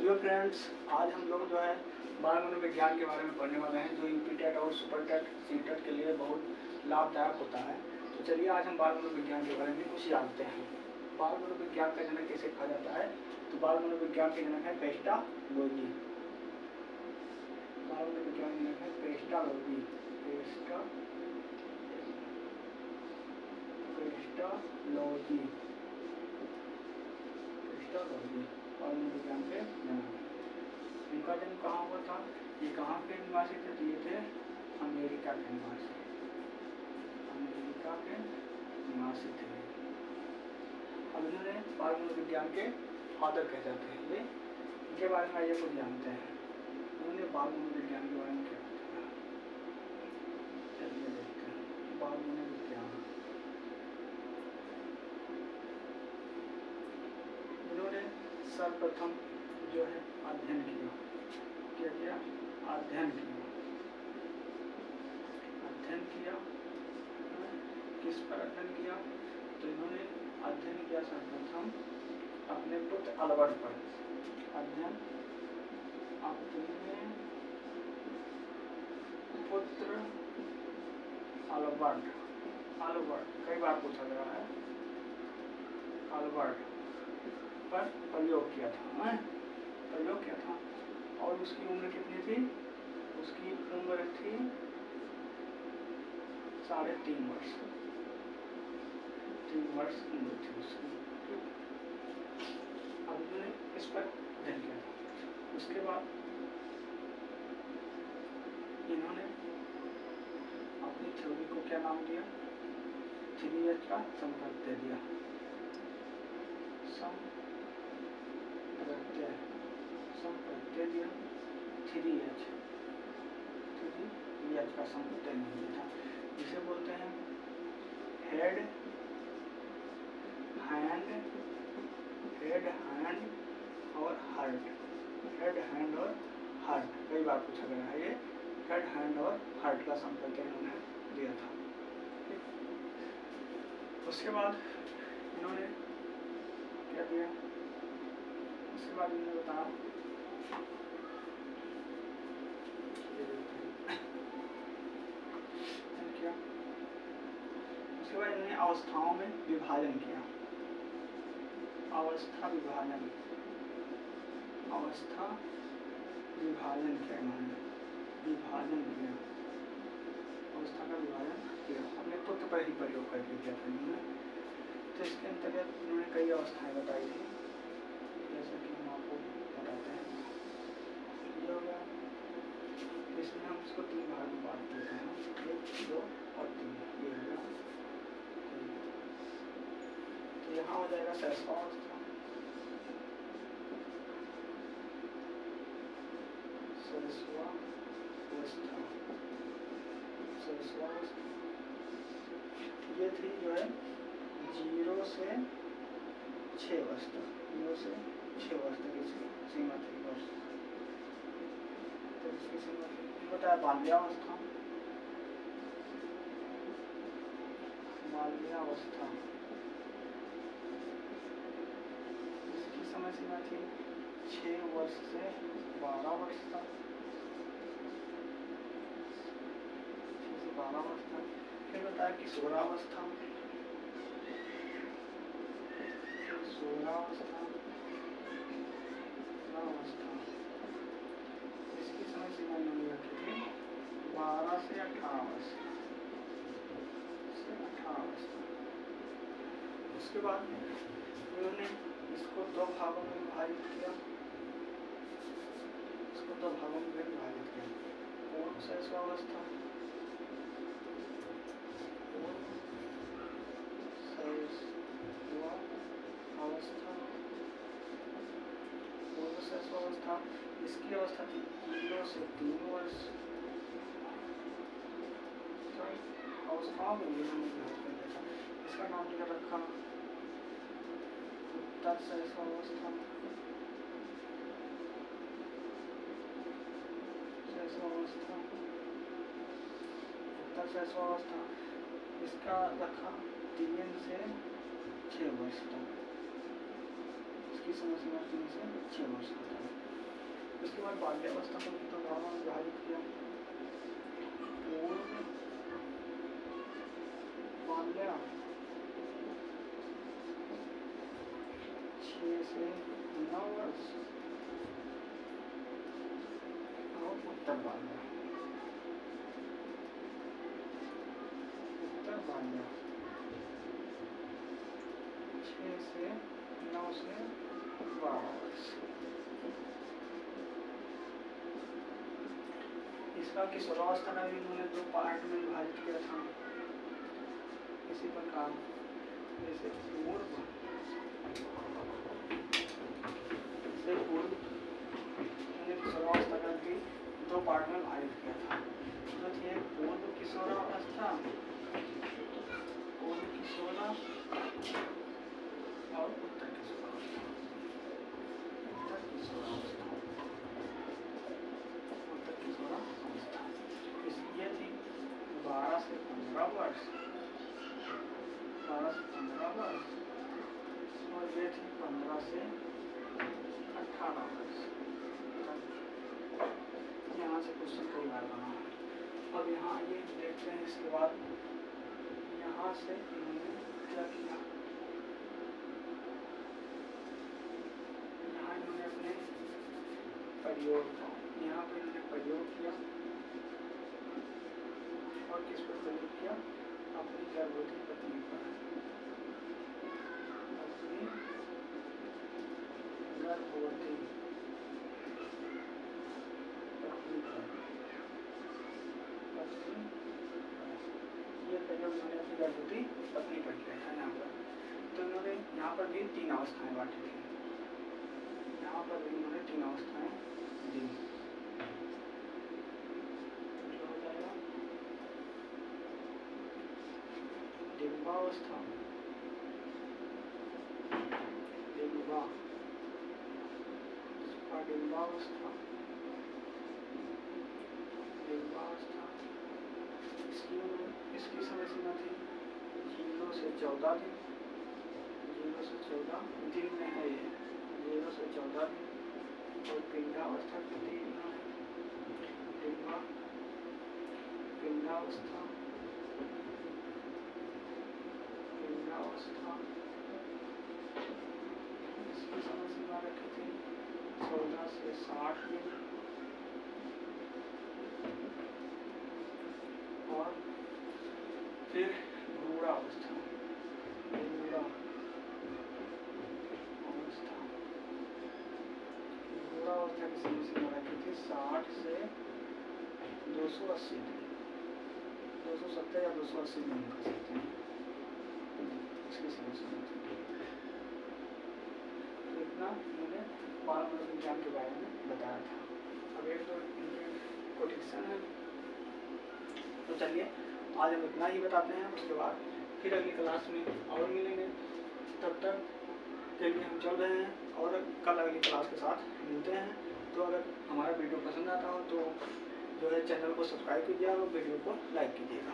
Hello friends, आज हम लोग जो है बाल मनोविज्ञान के बारे में पढ़ने वाले हैं जो यूपी टेट और सुपर टेट सीटेट के लिए बहुत लाभदायक होता है। तो चलिए आज हम बाल मनोविज्ञान के बारे में कुछ जानते हैं। बाल मनोविज्ञान का जनक कैसे कहा जाता है? तो बाल मनोविज्ञान के जनक है पेस्टालोजी। बाल मनोविज्ञान के जनक है पेस्टालोजी। पेस्टालोजी बाल मनोविज्ञान के जनक है। इनका जन्म कहाँ हुआ था? ये कहाँ के निवासी थे? तो ये थे अमेरिका के निवासी। अमेरिका के निवासी थे। अब इन्होंने बाल मनोविज्ञान के फादर कहे जाते हैं। ये इनके बारे में आइए कुछ जानते हैं। इन्होंने बाल मनोविज्ञान के बारे में क्या बताया, चलिए देखते हैं। बाल मनोविज्ञान इन्होंने सर्वप्रथम जो है अध्ययन किया। क्या किया? अध्ययन किया। अध्ययन किया किस पर अध्ययन किया? तो इन्होंने अध्ययन किया सर्वप्रथम अपने पुत्र अल्बर्ट पर। अध्ययन अपने पुत्र अल्बर्ट कई बार पूछा गया है। अल्बर्ट पर प्रयोग किया था। और उसकी उम्र कितनी थी? उसकी उम्र थी 3.5 वर्ष। 3 वर्ष उम्र थी उसकी। अब उन्होंने इस पर अध्ययन किया था। उसके बाद इन्होंने अपनी थ्योरी को क्या नाम दिया? 3H का संप्रत्यय दिया। संप्रत्यय दिया 3H का संप्रत्यय नहीं दिया था, जिसे बोलते हैं हेड हैंड और हार्ट। हेड हैंड और हार्ट कई बार पूछा गया है। ये हेड हैंड और हार्ट का संप्रत्यय इन्होंने दिया था। उसके बाद इन्होंने क्या दिया? उसके बाद इन्होंने बताया क्या? उसके बाद इन्होंने अवस्थाओं में विभाजन किया। अवस्था विभाजन किया इन्होंने। अवस्था का विभाजन किया अपने पुत्र पर ही प्रयोग करके किया था इन्होंने। तो इसके अंतर्गत इन्होंने कई अवस्थाएं बताई थी, जैसे कि हम आपको बताते हैं। ये हो गया। इसमें हम इसको 3 भाग में बांट देते हैं, 1, 2 और 3। ये हो गया। तो यहाँ हो जाएगा शैशवावस्था। ये थी जो है 0 से 6 वर्ष तक। 0 से 6 वर्ष तक इसकी सीमा थी। वर्ष तो इसकी सीमा थी। बताया बाल्यावस्था। इसकी समय सीमा थी 6 वर्ष से 12 वर्ष तक। 6 से 12 वर्ष तक। फिर बताया किशोरावस्था। इसकी समय सीमा इन्होंने रखी थी 12 से 18 वर्ष। उसके बाद उन्होंने इसको 2 भागों में विभाजित किया। पूर्ण शैशवावस्था इसकी अवस्था थी 0 से 3 वर्ष। अवस्थाओं में इसका नाम क्या रखा? उत्तर शैशवावस्था। इसका रखा 3 से 6 वर्ष तक। इसकी समय सीमा 3 से 6 वर्ष तक है। उसके बाद बाल्यावस्था को कितने भागों में विभाजित किया? पूर्व बाल्या 6 से 9 वर्ष और उत्तर बाल्या 6 से 9 से 12 वर्ष। इसका किशोरावस्था का भी उन्होंने 2 पार्ट में विभाजित किया था। इसी प्रकार जैसे पूर्व उन्होंने किशोरावस्था का भी 2 पार्ट में विभाजित किया था। जो थी पूर्व किशोरावस्था, पूर्व किशोरावस्था और उत्तर किशोरावस्था। ये थी 12 से 15 वर्ष, 12 से 15 वर्ष और ये थी 15 से 18 वर्ष। यहाँ से क्वेश्चन कई बार बना है। अब यहाँ ये देखते हैं। इसके बाद यहाँ से इन्होंने क्या किया, यहाँ इन्होंने अपने प्रयोग, यहाँ पे इन्होंने प्रयोग किया और किस पर प्रयोग किया? अपनी गर्भवती पत्नी पर, अपनी गर्भवती पत्नी पर, ये प्रयोग उन्होंने अपनी गर्भवती पत्नी पर किया था यहाँ पर। तो इन्होंने यहाँ पर भी 3 अवस्थाएं बांटी थी। यहाँ पर भी इन्होंने 3 अवस्थाएं दी। डिंबावस्था, डिंबावस्था, डिंबावस्था, डिंबावस्था। इसकी समय सीमा थी 0 से 14 दिन, 0 से 14 दिन में है ये, 0 से 14 दिन। और पिंडावस्था कितनी दिन है? पिंडावस्था, पिंडावस्था इसकी समय सीमा रखी थी 14 से 60 दिन। और फिर भ्रूणावस्था, भ्रूणावस्था की समय सीमा रखी थी 60 से 280 दिन, 270 या 280 दिन कर सकते हैं इसकी समय सीमा थी। तो इतना मैंने बाल मनोविज्ञान के बारे में बताया था। अब एक तो इनके कोटेक्शन है। तो चलिए आज हम इतना ही बताते हैं, उसके बाद फिर अगली क्लास में और मिलेंगे। तब तक के लिए हम चल रहे हैं और कल अगली क्लास के साथ मिलते हैं। तो अगर हमारा वीडियो पसंद आता हो तो जो है चैनल को सब्सक्राइब कीजिए और वीडियो को लाइक कीजिएगा।